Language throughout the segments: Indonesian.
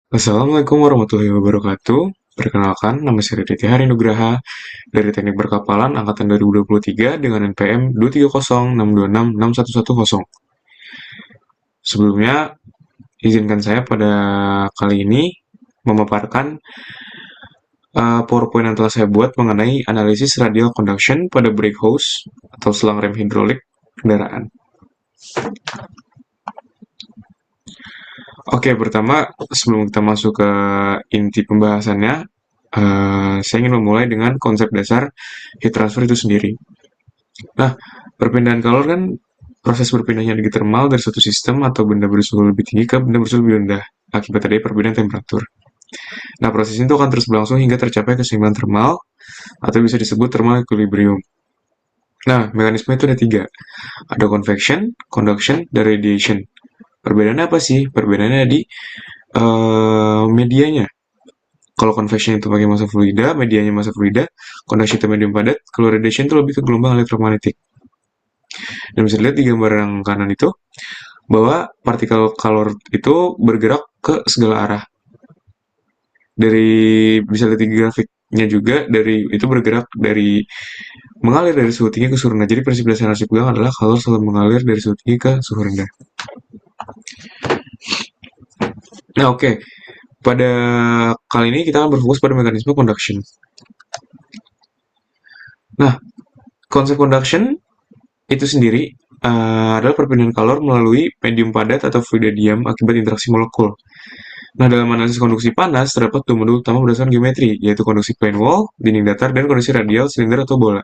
Assalamualaikum warahmatullahi wabarakatuh. Perkenalkan, nama saya Raditya Hari Nugraha dari Teknik Berkapalan Angkatan 2023 dengan NPM 23062266110. Sebelumnya, izinkan saya pada kali ini memaparkan PowerPoint yang telah saya buat mengenai analisis radial conduction pada brake hose atau selang rem hidrolik kendaraan. Oke, pertama sebelum kita masuk ke inti pembahasannya, saya ingin memulai dengan konsep dasar heat transfer itu sendiri. Nah, perpindahan kalor kan proses berpindahnya energi termal dari suatu sistem atau benda bersuhu lebih tinggi ke benda bersuhu lebih rendah akibat adanya perbedaan temperatur. Nah, proses itu akan terus berlangsung hingga tercapai keseimbangan termal atau bisa disebut thermal equilibrium. Nah, mekanisme itu ada tiga. Ada convection, conduction, dan radiation. Perbedaannya apa sih? Perbedaannya di medianya. Kalau convection itu pakai massa fluida, medianya massa fluida, conduction itu medium padat, kalau radiation itu lebih ke gelombang elektromagnetik. Dan bisa dilihat di gambar yang kanan itu, bahwa partikel kalor itu bergerak ke segala arah. Dari bisa lihat di grafiknya juga, dari itu bergerak dari mengalir dari suhu tinggi ke suhu rendah. Jadi prinsip dasar yang harus dipegang adalah kalor selalu mengalir dari suhu tinggi ke suhu rendah. Nah, oke. Pada kali ini kita akan berfokus pada mekanisme conduction. Nah, konsep conduction itu sendiri adalah perpindahan kalor melalui medium padat atau fluida diam akibat interaksi molekul. Nah, dalam analisis konduksi panas, terdapat dua modul utama berdasarkan geometri, yaitu konduksi plane wall, dinding datar, dan konduksi radial, silinder atau bola.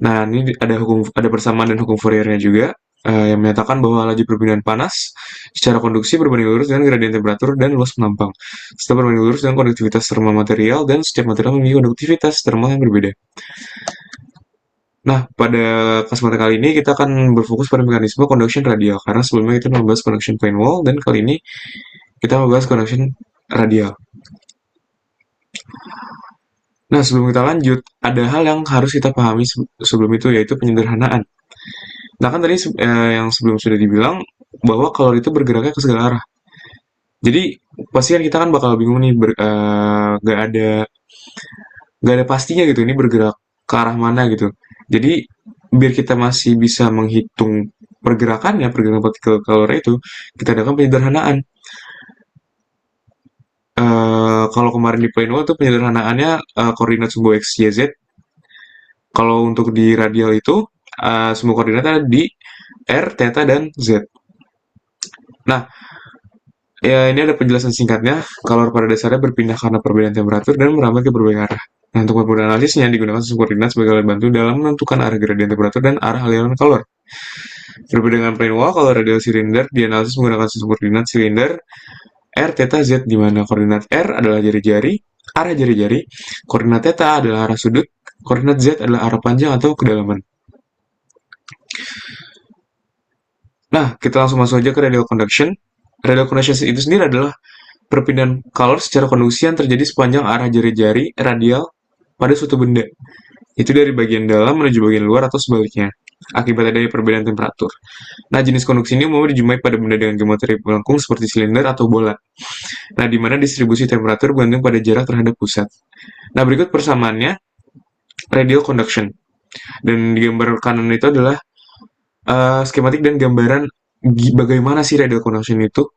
Nah, ini ada persamaan dan hukum Fouriernya juga, yang menyatakan bahwa laju perpindahan panas secara konduksi berbanding lurus dengan gradien temperatur dan luas penampang, serta berbanding lurus dengan konduktivitas termal material, dan setiap material memiliki konduktivitas termal yang berbeda. Nah, pada kesempatan kali ini kita akan berfokus pada mekanisme conduction radial, karena sebelumnya kita membahas conduction plane wall, dan kali ini kita membahas conduction radial. Nah, sebelum kita lanjut, ada hal yang harus kita pahami sebelum itu, yaitu penyederhanaan. Nah, kan tadi yang sebelum sudah dibilang, bahwa kalor itu bergeraknya ke segala arah. Jadi, pasti kan kita kan bakal bingung nih, gak ada pastinya gitu, ini bergerak ke arah mana gitu. Jadi, biar kita masih bisa menghitung pergerakannya, pergerakan partikel kalor itu, kita adakan penyederhanaan. Kalau kemarin di plane wall itu penyederhanaannya koordinat sumbu x, y, z. Kalau untuk di radial itu sumbu koordinatnya di r, theta, dan z. Nah, ya ini ada penjelasan singkatnya. Kalor pada dasarnya berpindah karena perbedaan temperatur dan merambat ke berbagai arah. Nah, untuk metode analisisnya digunakan sumbu koordinat sebagai alat bantu dalam menentukan arah gradien temperatur dan arah aliran kalor. Berbeda dengan plane wall, kalau radial silinder dianalisis menggunakan sumbu koordinat silinder R, theta, Z, di mana koordinat R adalah jari-jari, arah jari-jari, koordinat theta adalah arah sudut, koordinat Z adalah arah panjang atau kedalaman. Nah, kita langsung masuk aja ke radial conduction. Radial conduction itu sendiri adalah perpindahan kalor secara konduksi yang terjadi sepanjang arah jari-jari radial pada suatu benda. Itu dari bagian dalam menuju bagian luar atau sebaliknya, akibat adanya perbedaan temperatur. Nah, jenis konduksi ini umumnya dijumpai pada benda dengan geometri melengkung seperti silinder atau bola. Nah, di mana distribusi temperatur bergantung pada jarak terhadap pusat. Nah, berikut persamaannya radial conduction. Dan di gambar kanan itu adalah skematik dan gambaran bagaimana sih radial conduction itu.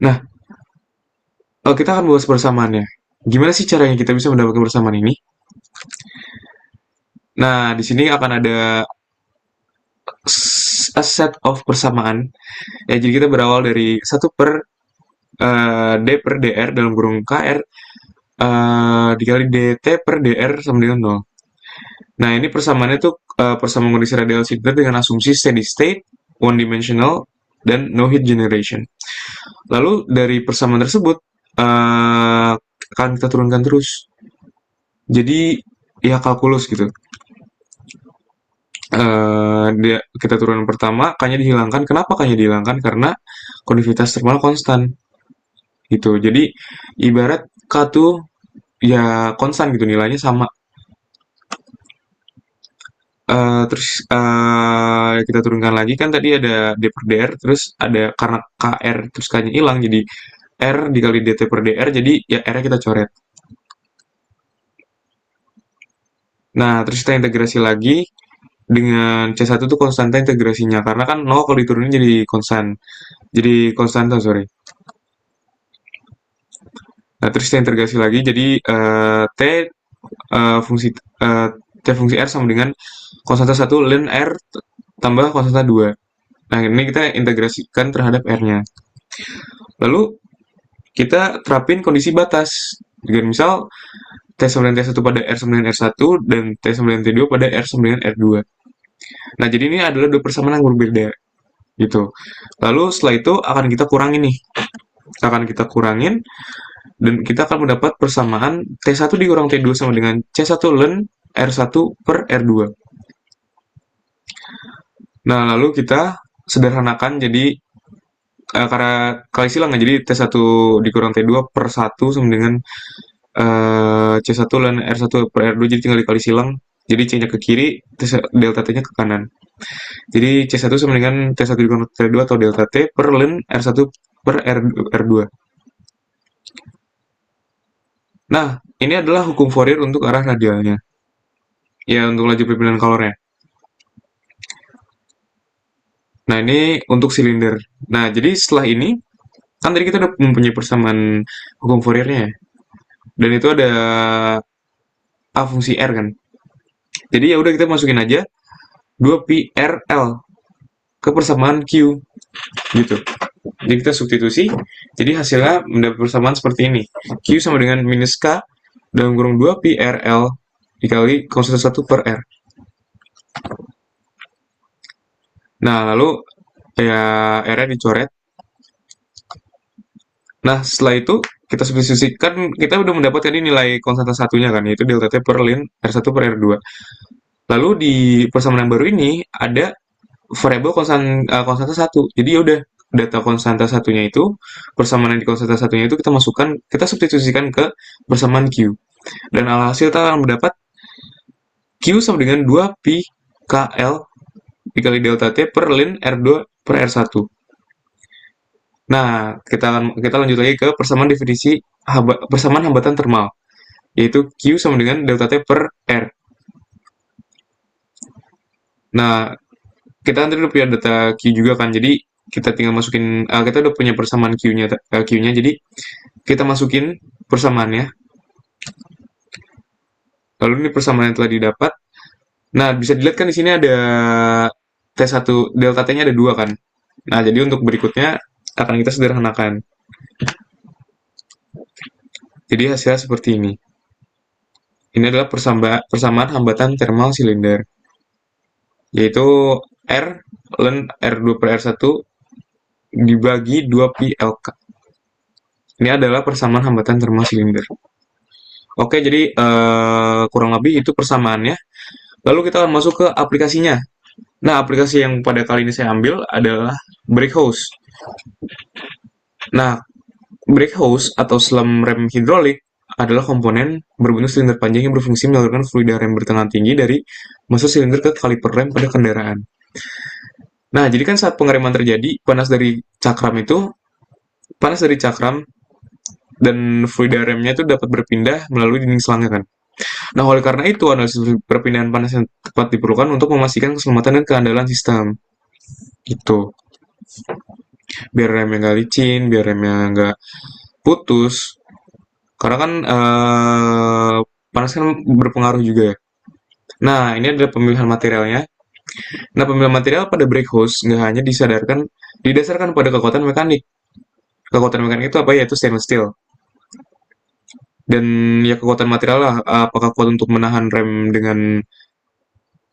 Nah, kita akan bahas persamaannya. Gimana sih caranya kita bisa mendapatkan persamaan ini? Nah, di sini akan ada a set of persamaan. Ya, jadi kita berawal dari 1 per D per DR dalam kurung KR dikali DT per DR sama dengan 0. Nah, ini persamaannya tuh persamaan kondisi radial silinder dengan asumsi steady state, one dimensional, dan no heat generation. Lalu dari persamaan tersebut akan kita turunkan terus. Jadi ya kalkulus gitu. Kita turun pertama, K-nya dihilangkan. Kenapa K-nya dihilangkan? Karena konduktivitas termal konstan. Gitu. Jadi ibarat K tuh ya konstan gitu, nilainya sama. Terus kita turunkan lagi kan tadi ada D per DR, terus ada karena KR terus K-nya hilang jadi R dikali DT per DR, jadi ya R-nya kita coret. Nah, terus kita integrasi lagi dengan C1 tuh konstanta integrasinya karena kan 0 kalau diturunin jadi konstan. Jadi konstanta, sorry. Nah, terus kita integrasi lagi jadi T fungsi T fungsi R sama dengan konstanta 1 ln R tambah konstanta 2. Nah, ini kita integrasikan terhadap R-nya. Lalu kita terapin kondisi batas. Dengan misal T9 T1 pada R9 R1 dan T9 T2 pada R9 R2. Nah, jadi ini adalah dua persamaan yang berbeda gitu. Lalu setelah itu akan kita kurangin nih. Akan kita kurangin dan kita akan mendapat persamaan T1 dikurang T2 sama dengan C1 ln R1 per R2. Nah, lalu kita sederhanakan jadi karena kali silang ya, jadi T1 dikurang T2 per 1 sama dengan C1 ln R1 per R2, jadi tinggal dikali silang. Jadi C-nya ke kiri, delta T-nya ke kanan. Jadi C1 sama dengan T1 dikurang T2 atau delta T per ln R1 per R2. Nah, ini adalah hukum Fourier untuk arah radialnya. Ya, untuk laju perpindahan kalornya. Nah, ini untuk silinder. Nah, jadi setelah ini, kan tadi kita udah mempunyai persamaan hukum Fourier-nya ya. Dan itu ada A fungsi R kan. Jadi ya udah kita masukin aja 2pi RL ke persamaan Q gitu. Jadi kita substitusi, jadi hasilnya mendapat persamaan seperti ini. Q sama dengan minus K dalam kurung 2pi RL dikali konstanta 1 per R. Nah, lalu ya R-nya dicoret. Nah, setelah itu kita substitusikan, kita udah mendapatkan ini nilai konstanta satunya kan, yaitu delta T per ln R1 per R2. Lalu di persamaan yang baru ini ada variabel konstanta satu. Jadi ya udah data konstanta satunya itu, persamaan yang di konstanta satunya itu kita masukkan, kita substitusikan ke persamaan Q. Dan alhasil kita akan mendapat Q sama dengan 2pi KL dikali delta T per ln R2 per R1. Nah, kita lanjut lagi ke persamaan definisi persamaan hambatan termal, yaitu Q sama dengan delta T per R. Nah, kita nanti udah punya data Q juga kan, jadi kita tinggal masukin, kita udah punya persamaan Q-nya, jadi kita masukin persamaannya. Lalu ini persamaan yang telah didapat. Nah, bisa dilihat kan di sini ada T1, delta T-nya ada 2 kan. Nah, jadi untuk berikutnya akan kita sederhanakan. Jadi hasilnya seperti ini. Ini adalah persamaan hambatan thermal silinder, yaitu R ln R2 per R1 dibagi 2pi LK. Ini adalah persamaan hambatan thermal silinder. Oke, jadi kurang lebih itu persamaannya. Lalu kita akan masuk ke aplikasinya. Nah, aplikasi yang pada kali ini saya ambil adalah brake hose. Nah, brake hose atau selam rem hidrolik adalah komponen berbentuk silinder panjang yang berfungsi menyalurkan fluida rem bertegangan tinggi dari masuk silinder ke kaliper rem pada kendaraan. Nah, jadi kan saat pengereman terjadi, panas dari cakram dan fluida remnya itu dapat berpindah melalui dinding selangnya kan. Nah, oleh karena itu, analisis perpindahan panas yang tepat diperlukan untuk memastikan keselamatan dan keandalan sistem. Gitu. Biar remnya nggak licin, biar remnya nggak putus. Karena kan panas kan berpengaruh juga ya. Nah, ini adalah pemilihan materialnya. Nah, pemilihan material pada brake hose nggak hanya didasarkan pada kekuatan mekanik. Kekuatan mekanik itu apa? Yaitu stainless steel. Dan ya kekuatan material lah, apakah kuat untuk menahan rem dengan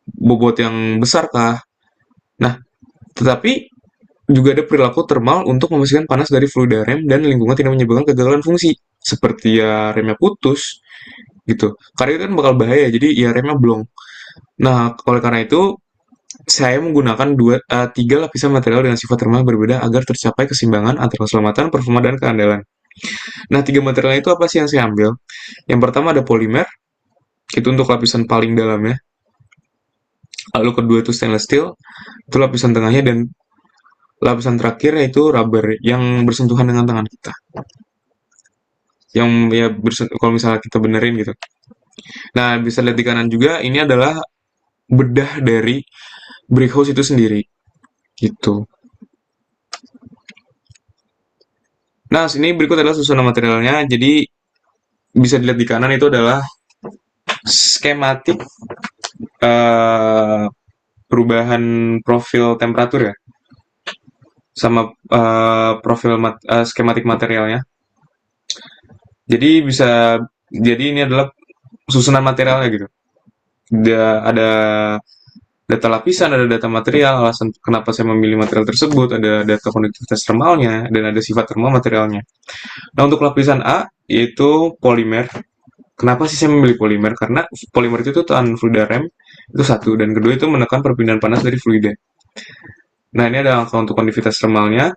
bobot yang besar kah? Nah, tetapi juga ada perilaku thermal untuk memastikan panas dari fluida rem dan lingkungan tidak menyebabkan kegagalan fungsi. Seperti ya remnya putus, gitu. Karena itu kan bakal bahaya, jadi ya remnya blong. Nah, oleh karena itu, saya menggunakan tiga lapisan material dengan sifat thermal berbeda agar tercapai keseimbangan antara keselamatan, performa, dan keandalan. Nah, tiga material itu apa sih yang saya ambil? Yang pertama ada polimer, itu untuk lapisan paling dalamnya. Lalu kedua itu stainless steel, itu lapisan tengahnya, dan lapisan terakhir yaitu rubber yang bersentuhan dengan tangan kita. Yang ya kalau misalnya kita benerin gitu. Nah, bisa lihat di kanan juga, ini adalah bedah dari brick house itu sendiri gitu. Nah, sini berikut adalah susunan materialnya. Jadi bisa dilihat di kanan itu adalah skematik eh, perubahan profil temperatur ya, sama profil skematik materialnya. Jadi ini adalah susunan materialnya gitu. Ada data lapisan, ada data material, alasan kenapa saya memilih material tersebut, ada data konduktivitas termalnya, dan ada sifat termal materialnya. Nah, untuk lapisan A, yaitu polimer. Kenapa sih saya memilih polimer? Karena polimer itu tuh tahan fluida rem, itu satu. Dan kedua itu menekan perpindahan panas dari fluida. Nah, ini ada angka untuk konduktivitas termalnya.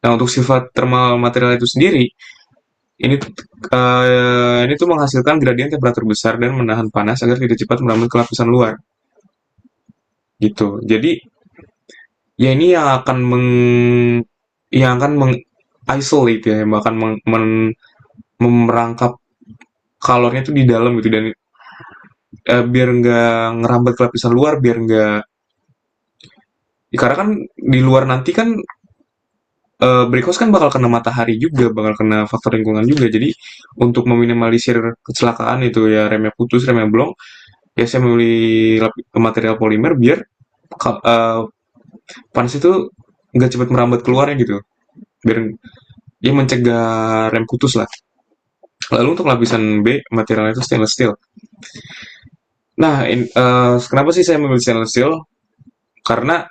Nah, untuk sifat termal material itu sendiri, ini ini tuh menghasilkan gradien temperatur besar dan menahan panas agar tidak cepat merambat ke lapisan luar. Gitu. Jadi, ya ini yang akan meng isolate ya, yang akan merangkap kalornya itu di dalam gitu, dan biar nggak ngerambat ke lapisan luar, biar nggak, ya, karena kan di luar nanti kan Breakhouse kan bakal kena matahari juga, bakal kena faktor lingkungan juga. Jadi untuk meminimalisir kecelakaan itu ya, remnya putus, remnya blong, ya saya memilih material polimer biar panas itu nggak cepat merambat keluarnya gitu. Biar ya mencegah rem putus lah. Lalu untuk lapisan B, materialnya itu stainless steel. Nah, kenapa sih saya memilih stainless steel? Karena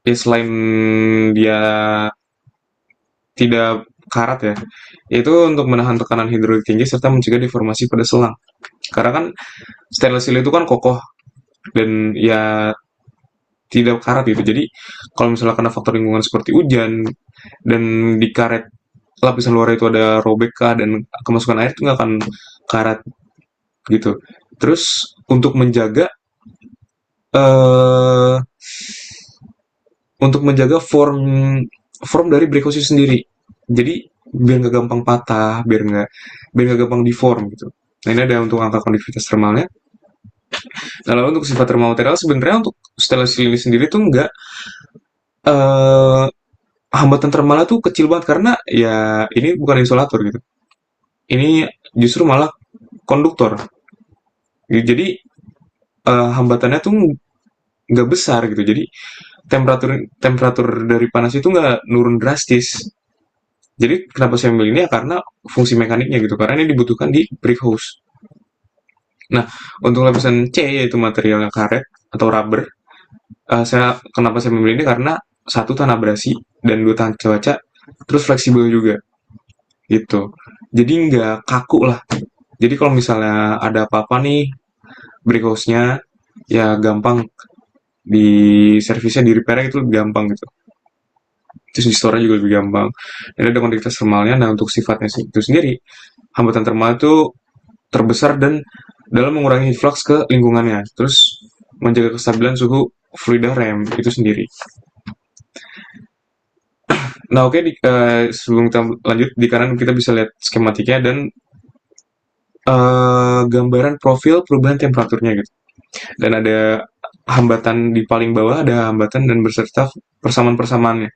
ya selain dia tidak karat ya, yaitu untuk menahan tekanan hidrolik tinggi serta mencegah deformasi pada selang. Karena kan stainless steel itu kan kokoh dan ya tidak karat gitu. Jadi kalau misalnya kena faktor lingkungan seperti hujan dan di karet lapisan luar itu ada robek kah dan kemasukan air, itu nggak akan karat gitu. Terus eh untuk menjaga form form dari brioche sendiri. Jadi biar nggak gampang patah, biar nggak gampang deform gitu. Nah, ini ada untuk angka konduktivitas termalnya. Nah, lalu untuk sifat termal material, sebenarnya untuk stainless steel ini sendiri tuh nggak eh hambatan termalnya tuh kecil banget, karena ya ini bukan insulator gitu. Ini justru malah konduktor. Jadi hambatannya tuh nggak besar gitu. Jadi temperatur temperatur dari panas itu nggak nurun drastis. Jadi kenapa saya memilih ini ya, karena fungsi mekaniknya gitu. Karena ini dibutuhkan di brick house. Nah, untuk lapisan C, yaitu materialnya karet atau rubber, kenapa saya memilih ini, karena satu, tahan abrasi, dan dua, tahan cuaca, terus fleksibel juga gitu. Jadi nggak kaku lah. Jadi kalau misalnya ada apa-apa nih brick house-nya, ya gampang di servisnya, di repair itu lebih gampang gitu. Terus di store juga lebih gampang. Dan ada kuantitas termalnya. Nah, untuk sifatnya itu sendiri, hambatan termal itu terbesar dan dalam mengurangi heat flux ke lingkungannya. Terus menjaga kestabilan suhu fluida rem itu sendiri. Nah, oke, sebelum kita lanjut, di kanan kita bisa lihat skematiknya dan gambaran profil perubahan temperaturnya gitu. Dan ada hambatan di paling bawah, ada hambatan dan beserta persamaan-persamaannya.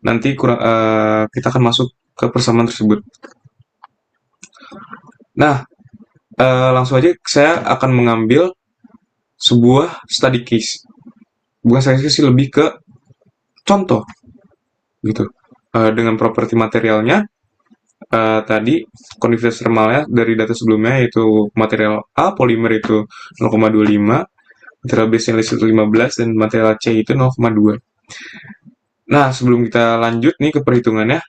Nanti kita akan masuk ke persamaan tersebut. Nah, langsung aja saya akan mengambil sebuah study case. Bukan study case sih, lebih ke contoh gitu. Dengan properti materialnya, tadi konduktivitas termalnya dari data sebelumnya, yaitu material A polimer itu 0,25, material B stainless itu 15, dan material C itu 0,2. Nah, sebelum kita lanjut nih ke perhitungannya,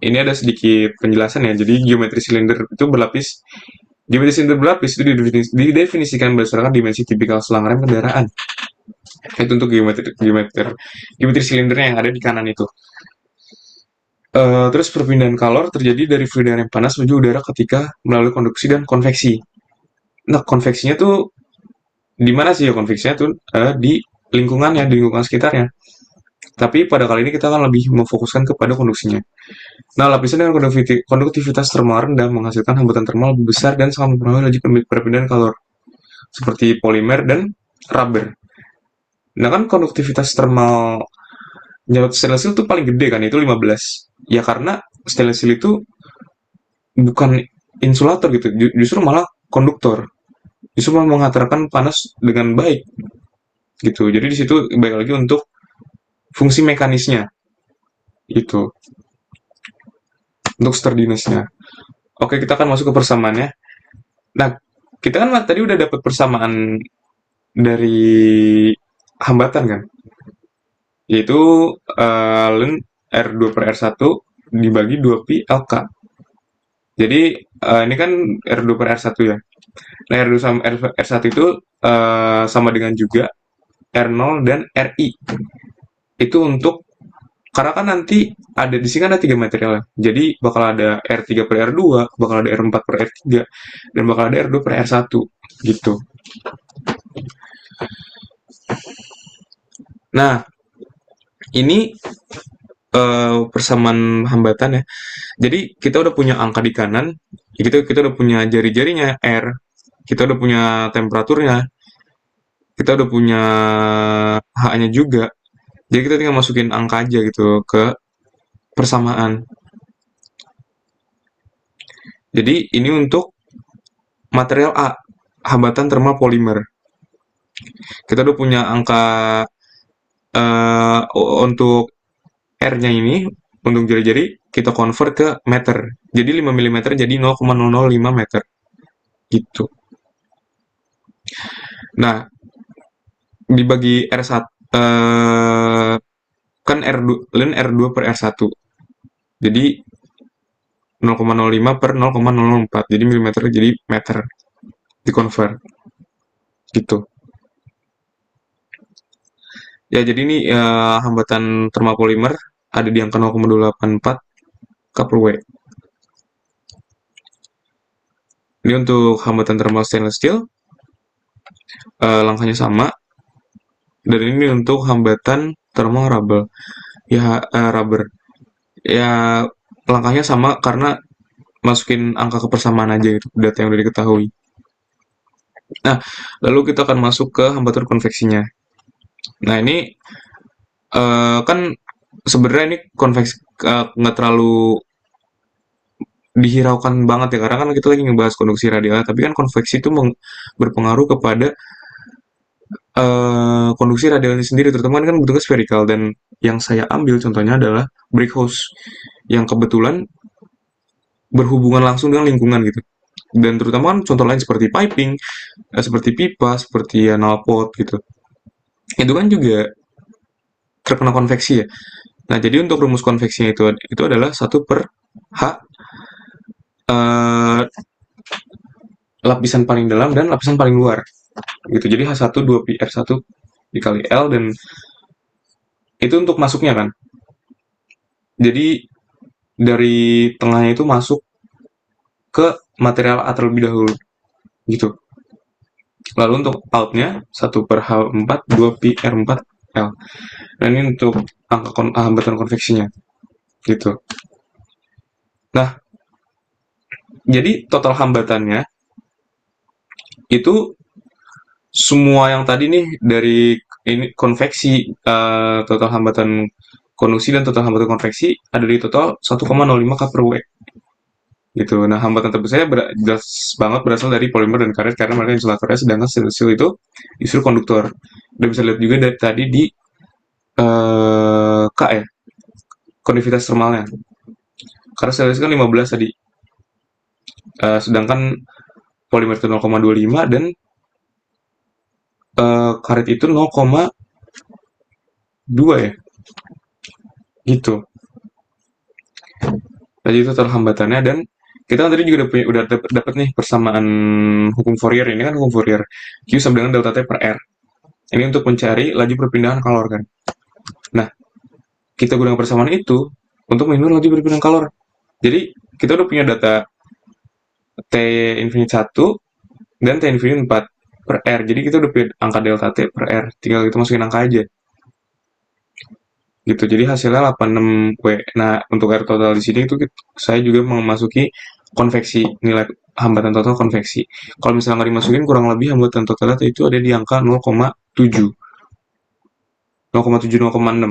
ini ada sedikit penjelasan ya. Jadi geometri silinder itu berlapis. Geometri silinder berlapis itu didefinisikan berdasarkan dimensi tipikal selang rem kendaraan. Itu untuk geometri silindernya yang ada di kanan itu. Terus perpindahan kalor terjadi dari fluida yang panas menuju udara ketika melalui konduksi dan konveksi. Nah, konveksinya tuh Di mana sih ya konveksinya tuh di lingkungannya, di lingkungan sekitarnya. Tapi pada kali ini kita akan lebih memfokuskan kepada konduksinya. Nah, lapisan dengan konduktivitas termal rendah menghasilkan hambatan termal lebih besar dan sangat mempengaruhi laju perpindahan kalor, seperti polimer dan rubber. Nah, kan konduktivitas termal stainless steel itu paling gede kan, itu 15. Ya karena stainless steel itu bukan insulator gitu, justru malah konduktor. Justru malah menghantarkan panas dengan baik gitu. Jadi di situ baik lagi untuk fungsi mekanisnya itu, untuk sturdiness-nya. Oke, kita akan masuk ke persamaannya. Nah, kita kan tadi udah dapat persamaan dari hambatan kan, yaitu ln R2 per R1 dibagi 2pi LK. Jadi ini kan R2 per R1 ya. Nah, R2 sama R1 itu sama dengan juga R0 dan RI. Itu untuk karena kan nanti ada di sini kan ada tiga material. Jadi bakal ada R3 per R2, bakal ada R4 per R3, dan bakal ada R2 per R1 gitu. Nah, ini persamaan hambatan ya. Jadi kita udah punya angka di kanan, ya kita udah punya jari-jarinya R, kita udah punya temperaturnya, kita udah punya H-nya juga. Jadi kita tinggal masukin angka aja gitu ke persamaan. Jadi ini untuk material A, hambatan termal polimer. Kita udah punya angka untuk R-nya ini, untuk jari-jari, kita convert ke meter. Jadi 5 mm jadi 0,005 meter. Gitu. Nah, dibagi R1, kan R2 per R1. Jadi 0,05 per 0,004. Jadi milimeter jadi meter. Di convert. Gitu. Ya, jadi ini hambatan termal polimer ada di angka 0,284 K per W. Ini untuk hambatan termal stainless steel, langkahnya sama. Dan ini untuk hambatan thermal rubber. Rubber. Ya, langkahnya sama karena masukin angka kepersamaan aja gitu, data yang udah diketahui. Nah, lalu kita akan masuk ke hambatan konveksinya. Nah, ini kan sebenarnya ini konveksi nggak terlalu dihiraukan banget ya, karena kan kita lagi ngebahas konduksi radial, tapi kan konveksi itu berpengaruh kepada konduksi radialnya sendiri, terutama kan bentuknya spherical, dan yang saya ambil contohnya adalah brick house yang kebetulan berhubungan langsung dengan lingkungan gitu. Dan terutama kan contoh lain seperti piping, seperti pipa, seperti ya, knalpot gitu. Itu kan juga terkena konveksi ya. Nah, jadi untuk rumus konveksinya itu adalah 1/H eh, lapisan paling dalam dan lapisan paling luar. Gitu. Jadi H1 2pi R1 dikali L, dan itu untuk masuknya kan. Jadi dari tengahnya itu masuk ke material A terlebih dahulu. Gitu. Lalu untuk outnya 1/H4 2pi R4 L. Dan ini untuk angka hambatan konveksinya. Gitu. Nah, jadi total hambatannya itu semua yang tadi nih dari ini konveksi, total hambatan konduksi dan total hambatan konveksi ada di total 1,05 K per W. Gitu. Nah, hambatan terbesarnya jelas banget berasal dari polimer dan karet karena mereka insulatornya, sedangkan stainless steel itu justru konduktor. Udah bisa lihat juga dari tadi di K ya, konduksivitas termalnya. Karena stainless kan 15 tadi. Sedangkan polimer itu 0,25 dan karet itu 0,2 ya. Gitu. Jadi itu total hambatannya, dan kita kan tadi juga udah dapat nih persamaan hukum Fourier. Ini kan hukum Fourier. Q sama dengan delta T per R. Ini untuk mencari laju perpindahan kalor kan. Nah, kita gunakan persamaan itu untuk menentukan laju perpindahan kalor. Jadi, kita udah punya data T infinite 1 dan T infinite 4. per R. Jadi kita udah punya angka delta T per R. Tinggal kita masukin angka aja. Gitu. Jadi hasilnya 86W. Nah, untuk R total di sini itu saya juga memasuki konveksi, nilai hambatan total konveksi. Kalau misalnya nggak dimasukin, kurang lebih hambatan totalnya itu ada di angka 0,7. 0,7, 0,6.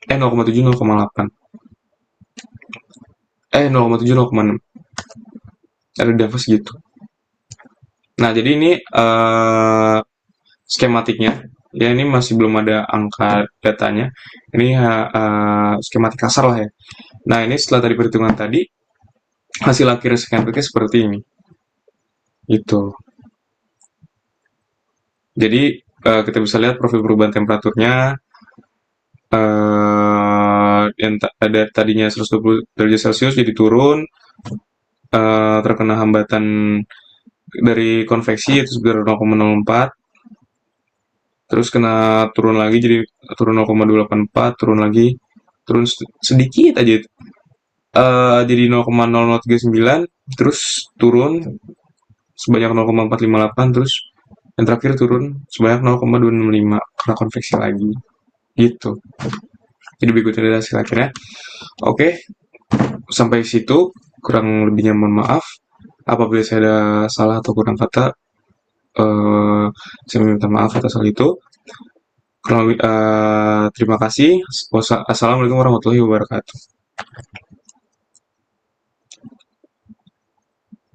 0,7, 0,8. 0,7, 0,6. Ada di angka segitu. Nah, jadi ini skematiknya. Ya, ini masih belum ada angka datanya. Ini skematik kasar lah ya. Nah, ini setelah tadi perhitungan tadi, hasil akhir skematiknya seperti ini. Gitu. Jadi, kita bisa lihat profil perubahan temperaturnya. Yang ada tadinya 120 derajat Celcius jadi turun. Terkena hambatan dari konveksi itu sekitar 0,04. Terus kena turun lagi jadi turun 0,284, turun lagi, turun sedikit aja. Jadi 0,0039, terus turun sebanyak 0,458, terus yang terakhir turun sebanyak 0,265 karena konveksi lagi. Gitu. Jadi berikutnya adalah hasil akhirnya. Oke, sampai situ kurang lebihnya mohon maaf. Apabila saya ada salah atau kurang kata, saya meminta maaf atas hal itu. Kurang lebih, terima kasih. Assalamualaikum warahmatullahi wabarakatuh.